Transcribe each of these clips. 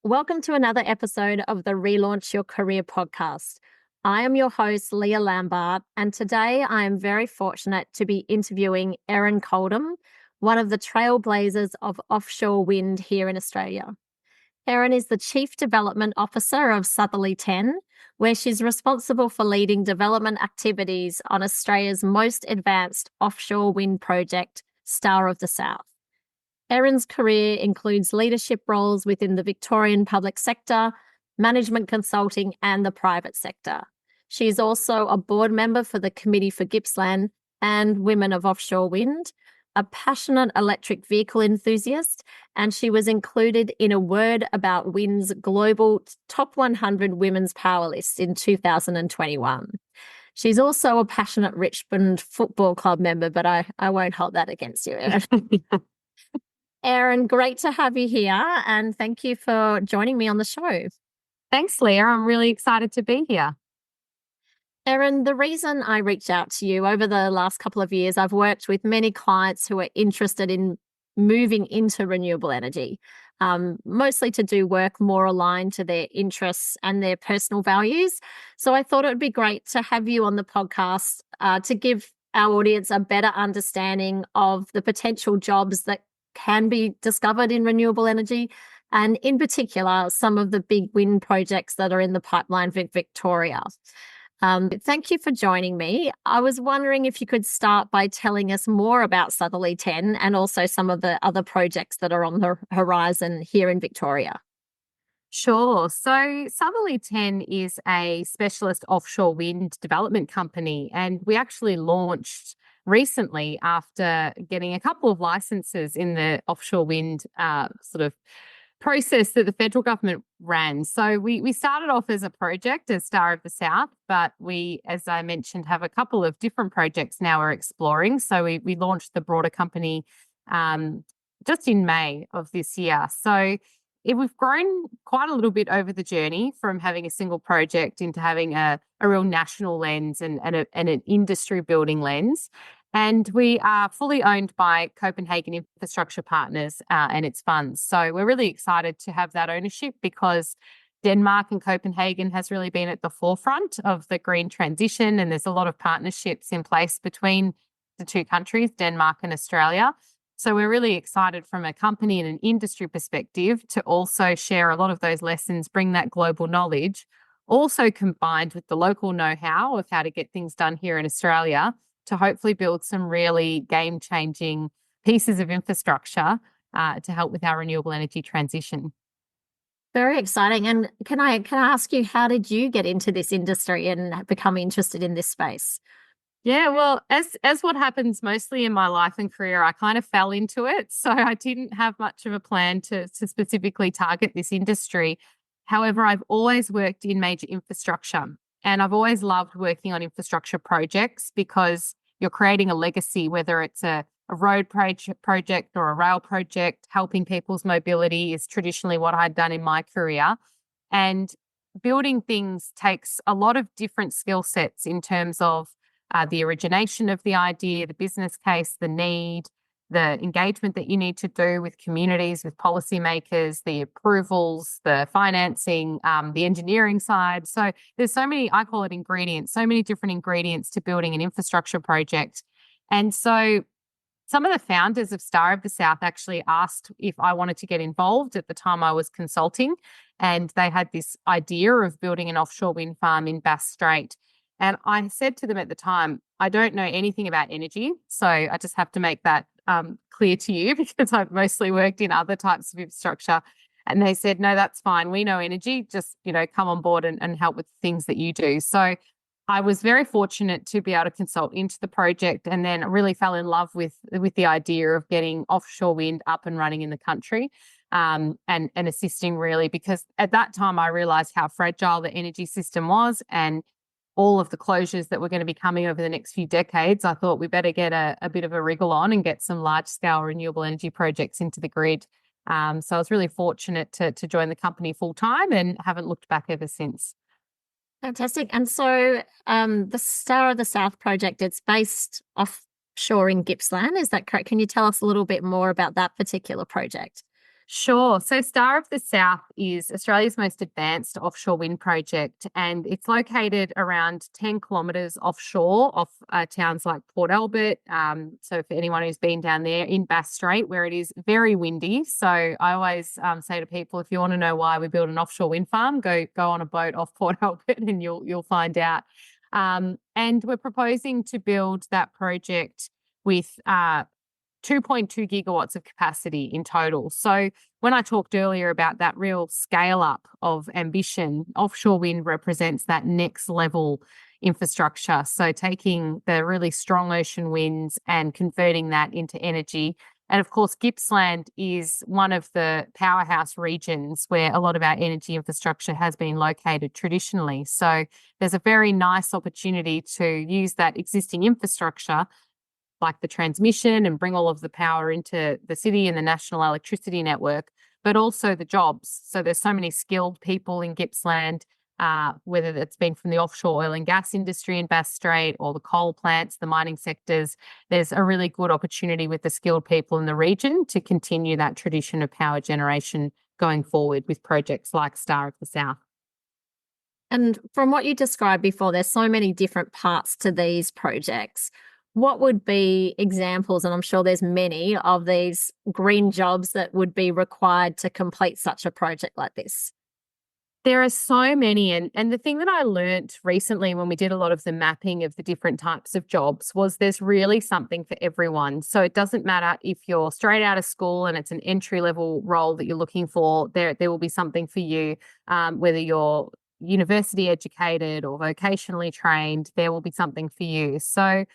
Welcome to another episode of the Relaunch Your Career podcast. I am your host, Leah Lambert, and today I am very fortunate to be interviewing Erin Coldham, one of the trailblazers of offshore wind here in Australia. Erin is the Chief Development Officer of Southerly Ten, where she's responsible for leading development activities on Australia's most advanced offshore wind project, Star of the South. Erin's career includes leadership roles within the Victorian public sector, management consulting, and the private sector. She is also a board member for the Committee for Gippsland and Women of Offshore Wind, a passionate electric vehicle enthusiast, and she was included in a Word About Wind's global top 100 women's power list in 2021. She's also a passionate Richmond Football Club member, but I won't hold that against you, Erin. Erin, great to have you here, and thank you for joining me on the show. Thanks, Leah. I'm really excited to be here. Erin, the reason I reached out to you over the last couple of years, I've worked with many clients who are interested in moving into renewable energy, mostly to do work more aligned to their interests and their personal values. So I thought it would be great to have you on the podcast to give our audience a better understanding of the potential jobs that can be discovered in renewable energy, and in particular, some of the big wind projects that are in the pipeline for Victoria. Thank you for joining me. I was wondering if you could start by telling us more about Southerly Ten and also some of the other projects that are on the horizon here in Victoria. Sure. So Southerly Ten is a specialist offshore wind development company, and we actually launched recently after getting a couple of licenses in the offshore wind sort of process that the federal government ran. So we started off as a project as Star of the South, but we, as I mentioned, have a couple of different projects now we're exploring. So we launched the broader company just in May of this year. So we've grown quite a little bit over the journey from having a single project into having a real national lens and an industry building lens. And we are fully owned by Copenhagen Infrastructure Partners and its funds. So we're really excited to have that ownership because Denmark and Copenhagen has really been at the forefront of the green transition, and there's a lot of partnerships in place between the two countries, Denmark and Australia. So we're really excited from a company and an industry perspective to also share a lot of those lessons, bring that global knowledge, also combined with the local know-how of how to get things done here in Australia, to hopefully build some really game-changing pieces of infrastructure to help with our renewable energy transition. Very exciting. And can I ask you, how did you get into this industry and become interested in this space? Yeah, well, as what happens mostly in my life and career, I kind of fell into it. So I didn't have much of a plan to specifically target this industry. However, I've always worked in major infrastructure, and I've always loved working on infrastructure projects because you're creating a legacy, whether it's a road project or a rail project. Helping people's mobility is traditionally what I'd done in my career. And building things takes a lot of different skill sets in terms of the origination of the idea, the business case, the need, the engagement that you need to do with communities, with policymakers, the approvals, the financing, the engineering side. So there's so many, I call it ingredients, so many different ingredients to building an infrastructure project. And so some of the founders of Star of the South actually asked if I wanted to get involved at the time I was consulting. And they had this idea of building an offshore wind farm in Bass Strait. And I said to them at the time, I don't know anything about energy. So I just have to make that clear to you because I've mostly worked in other types of infrastructure. And they said, no, that's fine. We know energy. Just, come on board and help with the things that you do. So I was very fortunate to be able to consult into the project, and then really fell in love with the idea of getting offshore wind up and running in the country and assisting really, because at that time I realized how fragile the energy system was and all of the closures that were going to be coming over the next few decades. I thought we better get a bit of a wriggle on and get some large-scale renewable energy projects into the grid. So I was really fortunate to join the company full-time and haven't looked back ever since. Fantastic. And so the Star of the South project, it's based offshore in Gippsland. Is that correct? Can you tell us a little bit more about that particular project? Sure. So Star of the South is Australia's most advanced offshore wind project, and it's located around 10 kilometres offshore of towns like Port Albert. So for anyone who's been down there in Bass Strait, where it is very windy. So I always say to people, if you want to know why we build an offshore wind farm, go on a boat off Port Albert and you'll find out. And we're proposing to build that project with 2.2 gigawatts of capacity in total. So when I talked earlier about that real scale up of ambition, offshore wind represents that next level infrastructure. So taking the really strong ocean winds and converting that into energy. And of course, Gippsland is one of the powerhouse regions where a lot of our energy infrastructure has been located traditionally. So there's a very nice opportunity to use that existing infrastructure, like the transmission, and bring all of the power into the city and the national electricity network, but also the jobs. So there's so many skilled people in Gippsland, whether that's been from the offshore oil and gas industry in Bass Strait or the coal plants, the mining sectors. There's a really good opportunity with the skilled people in the region to continue that tradition of power generation going forward with projects like Star of the South. And from what you described before, there's so many different parts to these projects. What would be examples, and I'm sure there's many, of these green jobs that would be required to complete such a project like this? There are so many. And the thing that I learnt recently when we did a lot of the mapping of the different types of jobs was there's really something for everyone. So it doesn't matter if you're straight out of school and it's an entry-level role that you're looking for, there will be something for you. Whether you're university educated or vocationally trained, there will be something for you. So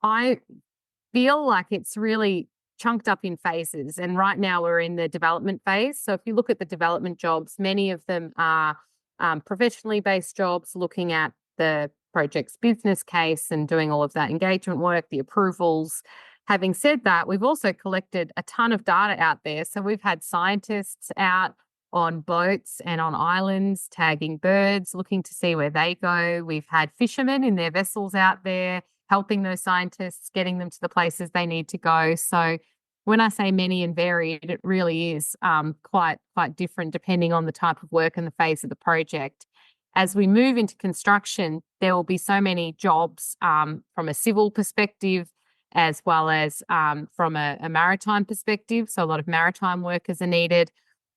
I feel like it's really chunked up in phases. And right now we're in the development phase. So if you look at the development jobs, many of them are professionally based jobs, looking at the project's business case and doing all of that engagement work, the approvals. Having said that, we've also collected a ton of data out there. So we've had scientists out on boats and on islands tagging birds, looking to see where they go. We've had fishermen in their vessels out there helping those scientists, getting them to the places they need to go. So when I say many and varied, it really is quite different depending on the type of work and the phase of the project. As we move into construction, there will be so many jobs from a civil perspective as well as from a maritime perspective. So a lot of maritime workers are needed.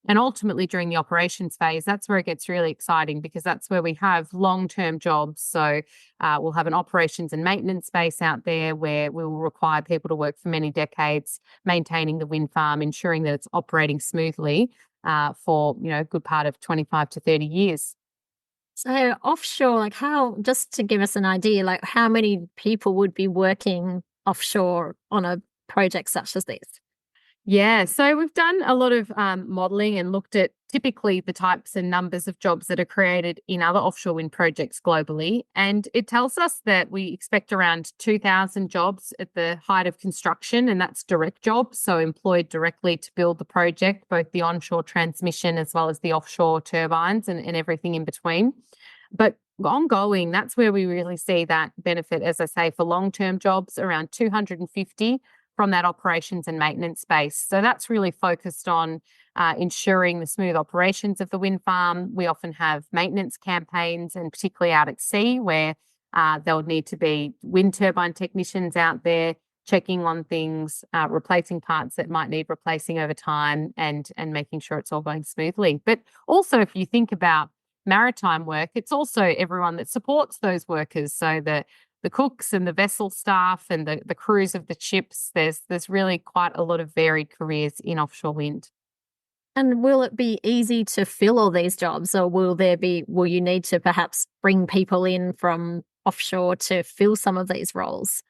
And ultimately, during the operations phase, that's where it gets really exciting because that's where we have long-term jobs. So we'll have an operations and maintenance base out there where we will require people to work for many decades, maintaining the wind farm, ensuring that it's operating smoothly for a good part of 25 to 30 years. So offshore, like just to give us an idea, like how many people would be working offshore on a project such as this? Yeah, so we've done a lot of modelling and looked at typically the types and numbers of jobs that are created in other offshore wind projects globally. And it tells us that we expect around 2,000 jobs at the height of construction, and that's direct jobs, so employed directly to build the project, both the onshore transmission as well as the offshore turbines and everything in between. But ongoing, that's where we really see that benefit, as I say, for long-term jobs, around 250 from that operations and maintenance space. So that's really focused on ensuring the smooth operations of the wind farm. We often have maintenance campaigns, and particularly out at sea where there'll need to be wind turbine technicians out there checking on things, replacing parts that might need replacing over time and making sure it's all going smoothly. But also, if you think about maritime work, it's also everyone that supports those workers. So the cooks and the vessel staff and the crews of the ships, there's really quite a lot of varied careers in offshore wind. And will it be easy to fill all these jobs, or will you need to perhaps bring people in from offshore to fill some of these roles?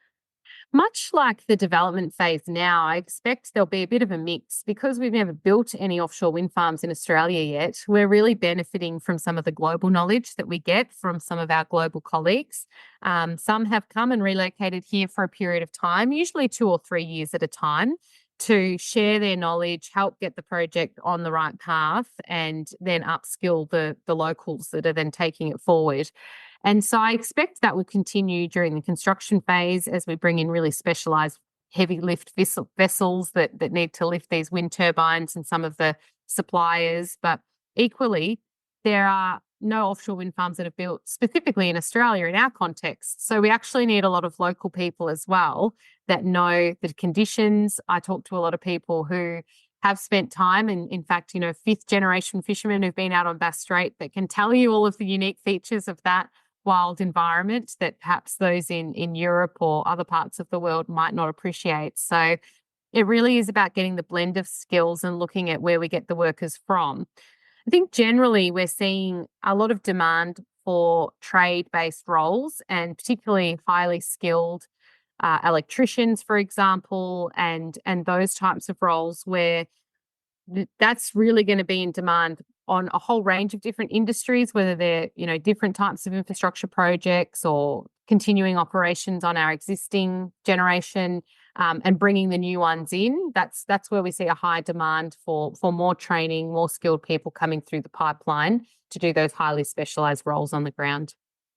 Much like the development phase now, I expect there'll be a bit of a mix because we've never built any offshore wind farms in Australia yet. We're really benefiting from some of the global knowledge that we get from some of our global colleagues. Some have come and relocated here for a period of time, usually 2 or 3 years at a time, to share their knowledge, help get the project on the right path, and then upskill the locals that are then taking it forward. And so I expect that will continue during the construction phase as we bring in really specialised heavy lift vessels that need to lift these wind turbines and some of the suppliers, but equally, there are no offshore wind farms that are built specifically in Australia in our context. So we actually need a lot of local people as well that know the conditions. I talk to a lot of people who have spent time, and in fact, fifth generation fishermen who've been out on Bass Strait that can tell you all of the unique features of that wild environment that perhaps those in Europe or other parts of the world might not appreciate. So it really is about getting the blend of skills and looking at where we get the workers from. I think generally we're seeing a lot of demand for trade-based roles, and particularly highly skilled electricians, for example, and those types of roles where that's really going to be in demand on a whole range of different industries, whether they're, different types of infrastructure projects or continuing operations on our existing generation, and bringing the new ones in. That's where we see a high demand for more training, more skilled people coming through the pipeline to do those highly specialized roles on the ground.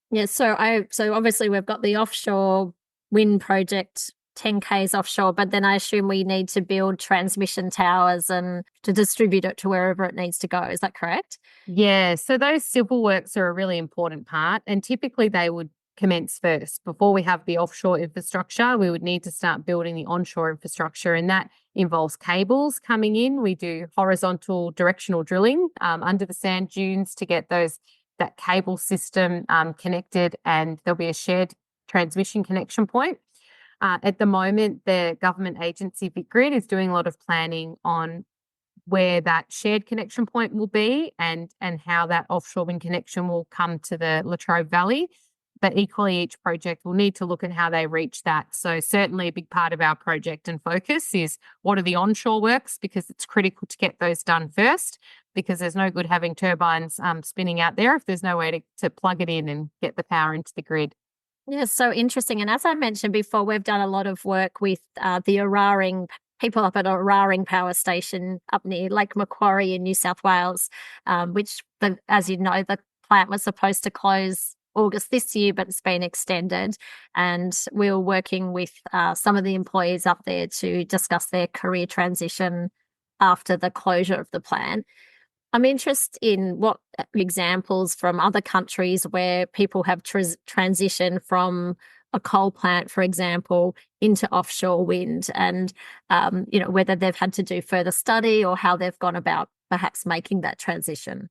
Yeah, so obviously we've got the offshore wind project, 10 Ks offshore, but then I assume we need to build transmission towers and to distribute it to wherever it needs to go. Is that correct? Yeah, so those civil works are a really important part, and typically they would commence first. Before we have the offshore infrastructure, we would need to start building the onshore infrastructure, and that involves cables coming in. We do horizontal directional drilling under the sand dunes to get that cable system connected, and there'll be a shared transmission connection point. At the moment, the government agency VicGrid is doing a lot of planning on where that shared connection point will be and how that offshore wind connection will come to the Latrobe Valley. But equally, each project will need to look at how they reach that. So certainly a big part of our project and focus is what are the onshore works, because it's critical to get those done first, because there's no good having turbines spinning out there if there's no way to plug it in and get the power into the grid. Yeah, so interesting. And as I mentioned before, we've done a lot of work with the Eraring people up at Eraring Power Station up near Lake Macquarie in New South Wales, which, as you know, the plant was supposed to close August this year, but it's been extended. And we were working with some of the employees up there to discuss their career transition after the closure of the plant. I'm interested in what examples from other countries where people have transitioned from a coal plant, for example, into offshore wind, and whether they've had to do further study or how they've gone about perhaps making that transition.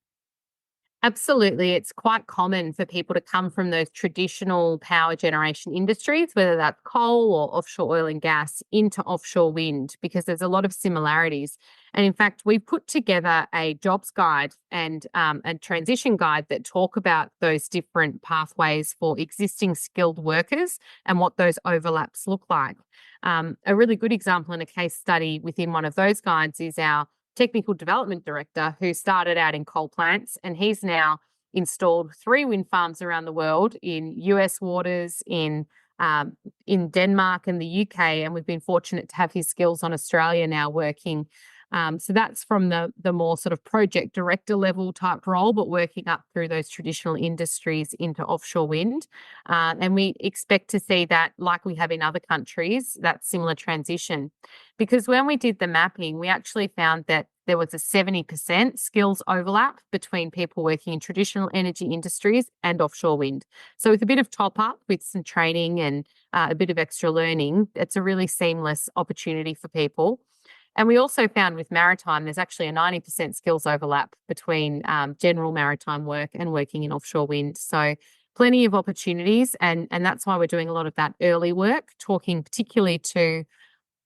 Absolutely. It's quite common for people to come from those traditional power generation industries, whether that's coal or offshore oil and gas, into offshore wind, because there's a lot of similarities. And in fact, we put together a jobs guide and a transition guide that talk about those different pathways for existing skilled workers and what those overlaps look like. A really good example in a case study within one of those guides is our technical development director, who started out in coal plants, and he's now installed 3 wind farms around the world in US waters, in Denmark and the UK, and we've been fortunate to have his skills on Australia now working. So that's from the more sort of project director level type role, but working up through those traditional industries into offshore wind. And we expect to see that, like we have in other countries, that similar transition. Because when we did the mapping, we actually found that there was a 70% skills overlap between people working in traditional energy industries and offshore wind. So with a bit of top up, with some training and a bit of extra learning, it's a really seamless opportunity for people. And we also found with maritime, there's actually a 90% skills overlap between general maritime work and working in offshore wind. So plenty of opportunities. And that's why we're doing a lot of that early work, talking particularly to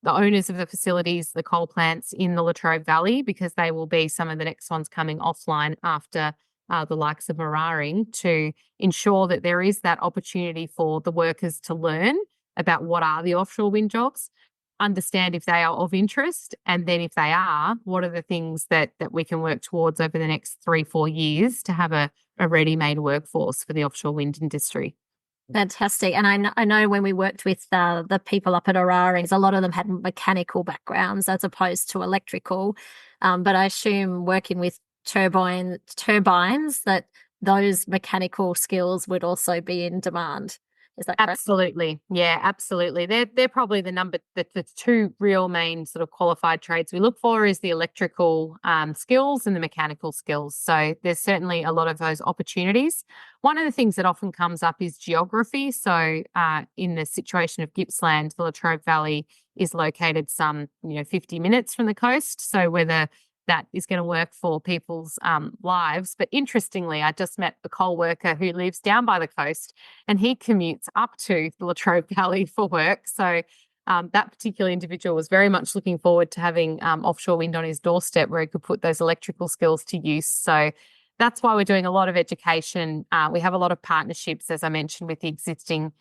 the owners of the facilities, the coal plants in the Latrobe Valley, because they will be some of the next ones coming offline after the likes of Eraring, to ensure that there is that opportunity for the workers to learn about what are the offshore wind jobs, understand if they are of interest, and then if they are, what are the things that we can work towards over the next 3-4 years to have a ready-made workforce for the offshore wind industry. Fantastic. And I know when we worked with the people up at Eraring, a lot of them had mechanical backgrounds as opposed to electrical. But I assume working with turbines, that those mechanical skills would also be in demand. Is that correct? Absolutely. Yeah, absolutely. They're probably the two real main sort of qualified trades we look for is the electrical skills and the mechanical skills. So there's certainly a lot of those opportunities. One of the things that often comes up is geography. So in the situation of Gippsland, the Latrobe Valley is located some 50 minutes from the coast. So whether that is going to work for people's lives. But interestingly, I just met a coal worker who lives down by the coast and he commutes up to the Latrobe Valley for work. So that particular individual was very much looking forward to having offshore wind on his doorstep where he could put those electrical skills to use. So that's why we're doing a lot of education. We have a lot of partnerships, as I mentioned, with the existing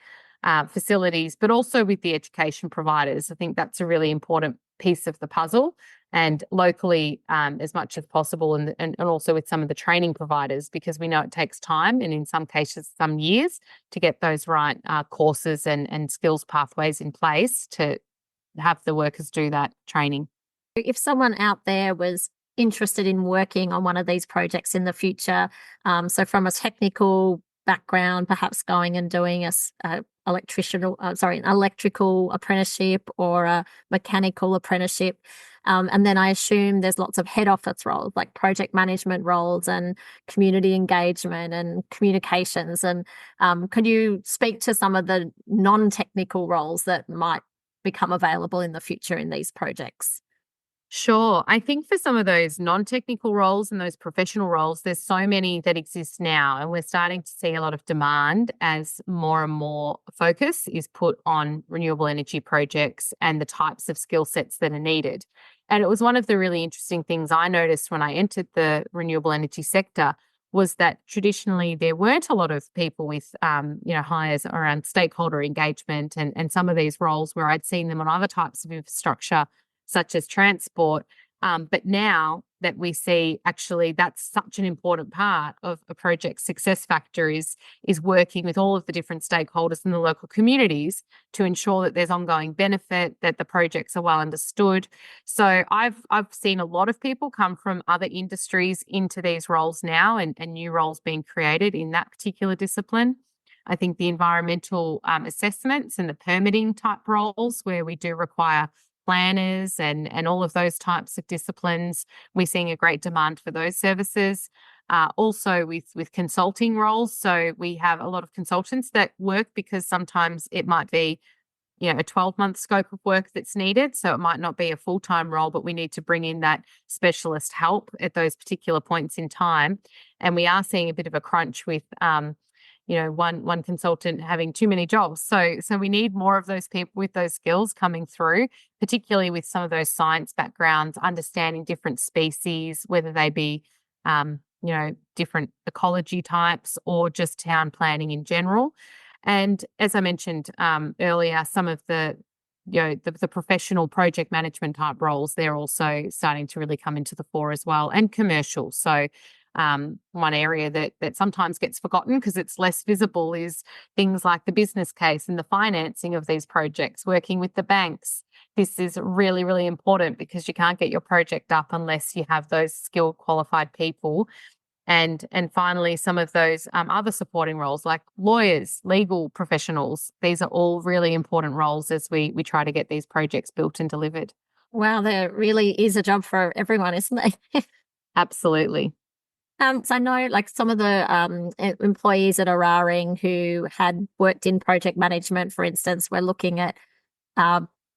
facilities, but also with the education providers. I think that's a really important piece of the puzzle, and locally as much as possible, and also with some of the training providers, because we know it takes time and in some cases some years to get those right courses and skills pathways in place to have the workers do that training. If someone out there was interested in working on one of these projects in the future, so from a technical background, perhaps going and doing an electrical apprenticeship or a mechanical apprenticeship. And then I assume there's lots of head office roles like project management roles and community engagement and communications. And could you speak to some of the non-technical roles that might become available in the future in these projects? Sure. I think for some of those non-technical roles and those professional roles, there's so many that exist now, and we're starting to see a lot of demand as more and more focus is put on renewable energy projects and the types of skill sets that are needed. And it was one of the really interesting things I noticed when I entered the renewable energy sector was that traditionally there weren't a lot of people with, hires around stakeholder engagement and some of these roles where I'd seen them on other types of infrastructure such as transport. But now that we see actually that's such an important part of a project's success factor is working with all of the different stakeholders in the local communities to ensure that there's ongoing benefit, that the projects are well understood. So I've seen a lot of people come from other industries into these roles now and new roles being created in that particular discipline. I think the environmental assessments and the permitting type roles where we do require planners and all of those types of disciplines. We're seeing a great demand for those services. Also with consulting roles. So we have a lot of consultants that work because sometimes it might be a 12-month scope of work that's needed. So it might not be a full-time role, but we need to bring in that specialist help at those particular points in time. And we are seeing a bit of a crunch with one consultant having too many jobs. So we need more of those people with those skills coming through, particularly with some of those science backgrounds, understanding different species, whether they be, different ecology types or just town planning in general. And as I mentioned earlier, some of the professional project management type roles, they're also starting to really come into the fore as well, and commercial. So one area that sometimes gets forgotten because it's less visible is things like the business case and the financing of these projects, working with the banks. This is really, really important because you can't get your project up unless you have those skilled, qualified people. And finally, some of those other supporting roles like lawyers, legal professionals, these are all really important roles as we try to get these projects built and delivered. Wow, there really is a job for everyone, isn't there? Absolutely. So I know like some of the employees at Araring who had worked in project management, for instance, we're looking at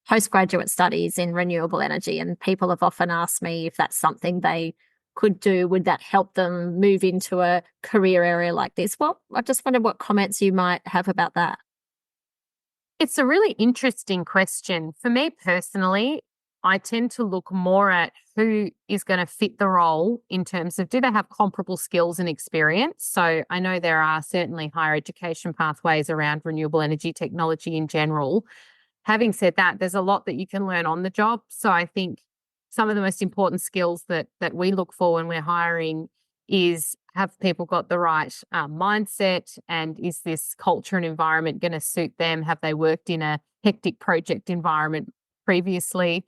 postgraduate studies in renewable energy, and people have often asked me if that's something they could do. Would that help them move into a career area like this? Well, I just wondered what comments you might have about that. It's a really interesting question. For me personally, I tend to look more at who is going to fit the role in terms of do they have comparable skills and experience. So I know there are certainly higher education pathways around renewable energy technology in general. Having said that, there's a lot that you can learn on the job. So I think some of the most important skills that we look for when we're hiring is have people got the right mindset, and is this culture and environment going to suit them? Have they worked in a hectic project environment previously?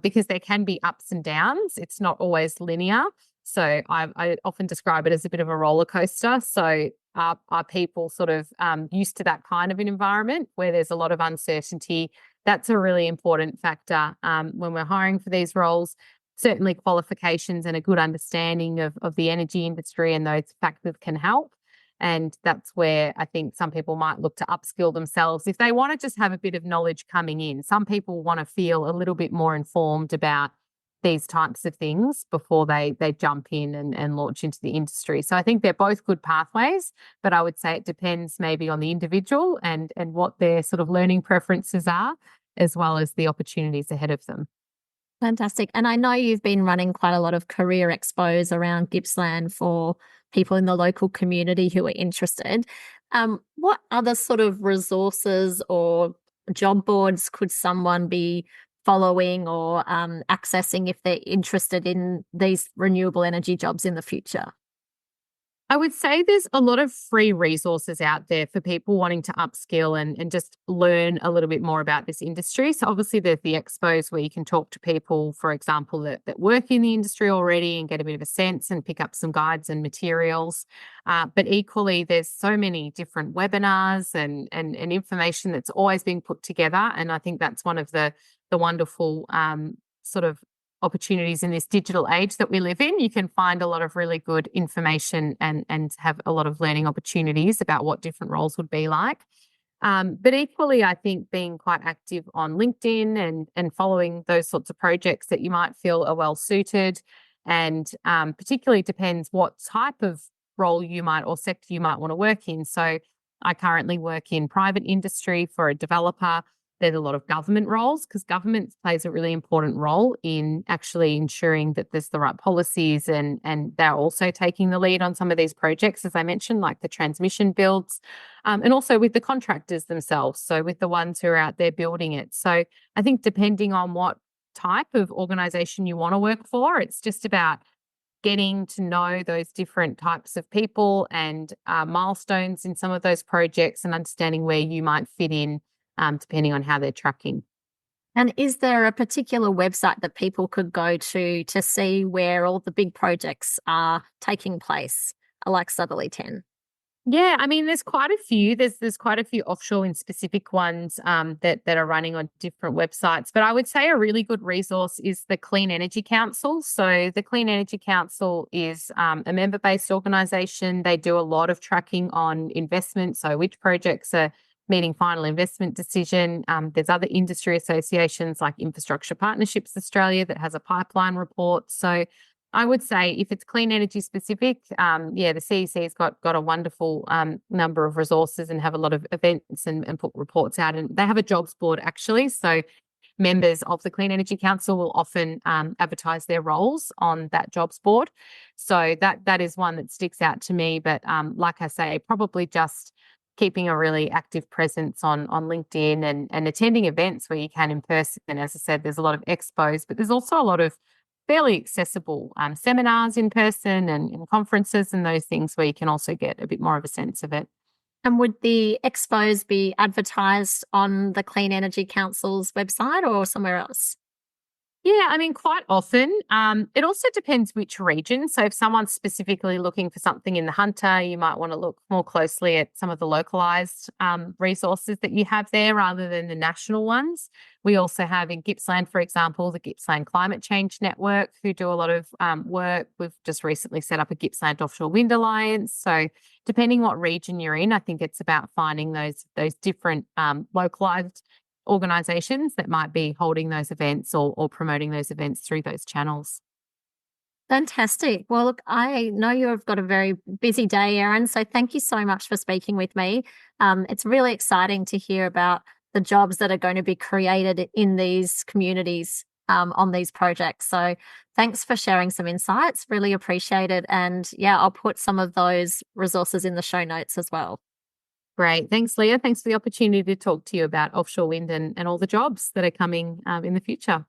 Because there can be ups and downs. It's not always linear. So I often describe it as a bit of a roller coaster. So are people sort of used to that kind of an environment where there's a lot of uncertainty? That's a really important factor when we're hiring for these roles. Certainly qualifications and a good understanding of the energy industry and those factors can help. And that's where I think some people might look to upskill themselves if they want to just have a bit of knowledge coming in. Some people want to feel a little bit more informed about these types of things before they jump in and launch into the industry. So I think they're both good pathways, but I would say it depends maybe on the individual and what their sort of learning preferences are, as well as the opportunities ahead of them. Fantastic. And I know you've been running quite a lot of career expos around Gippsland for people in the local community who are interested. What other sort of resources or job boards could someone be following or accessing if they're interested in these renewable energy jobs in the future? I would say there's a lot of free resources out there for people wanting to upskill and just learn a little bit more about this industry. So obviously there's the expos where you can talk to people, for example, that work in the industry already and get a bit of a sense and pick up some guides and materials. But equally, there's so many different webinars and information that's always being put together. And I think that's one of the wonderful sort of opportunities in this digital age that we live in. You can find a lot of really good information and have a lot of learning opportunities about what different roles would be like. But equally, I think being quite active on LinkedIn and following those sorts of projects that you might feel are well suited, and particularly depends what type of role you might or sector you might want to work in. So I currently work in private industry for a developer. There's a lot of government roles because government plays a really important role in actually ensuring that there's the right policies and they're also taking the lead on some of these projects, as I mentioned, like the transmission builds, and also with the contractors themselves. So with the ones who are out there building it. So I think depending on what type of organisation you want to work for, it's just about getting to know those different types of people and milestones in some of those projects and understanding where you might fit in depending on how they're tracking. And is there a particular website that people could go to see where all the big projects are taking place, like Southerly 10? Yeah, I mean, there's quite a few. There's quite a few offshore and specific ones that are running on different websites. But I would say a really good resource is the Clean Energy Council. So the Clean Energy Council is a member-based organisation. They do a lot of tracking on investment, so which projects are meeting final investment decision. There's other industry associations like Infrastructure Partnerships Australia that has a pipeline report. So I would say if it's clean energy specific, the CEC's got a wonderful number of resources and have a lot of events and put reports out. And they have a jobs board actually. So members of the Clean Energy Council will often advertise their roles on that jobs board. So that is one that sticks out to me. But like I say, probably just keeping a really active presence on LinkedIn and attending events where you can in person. And as I said, there's a lot of expos, but there's also a lot of fairly accessible seminars in person and conferences and those things where you can also get a bit more of a sense of it. And would the expos be advertised on the Clean Energy Council's website or somewhere else? Yeah, I mean, quite often. It also depends which region. So if someone's specifically looking for something in the Hunter, you might want to look more closely at some of the localised resources that you have there rather than the national ones. We also have in Gippsland, for example, the Gippsland Climate Change Network, who do a lot of work. We've just recently set up a Gippsland Offshore Wind Alliance. So depending what region you're in, I think it's about finding those different localised organisations that might be holding those events or promoting those events through those channels. Fantastic. Well, look, I know you've got a very busy day, Erin, so thank you so much for speaking with me. It's really exciting to hear about the jobs that are going to be created in these communities on these projects. So thanks for sharing some insights. Really appreciate it. And yeah, I'll put some of those resources in the show notes as well. Great. Thanks, Leah. Thanks for the opportunity to talk to you about offshore wind and all the jobs that are coming in the future.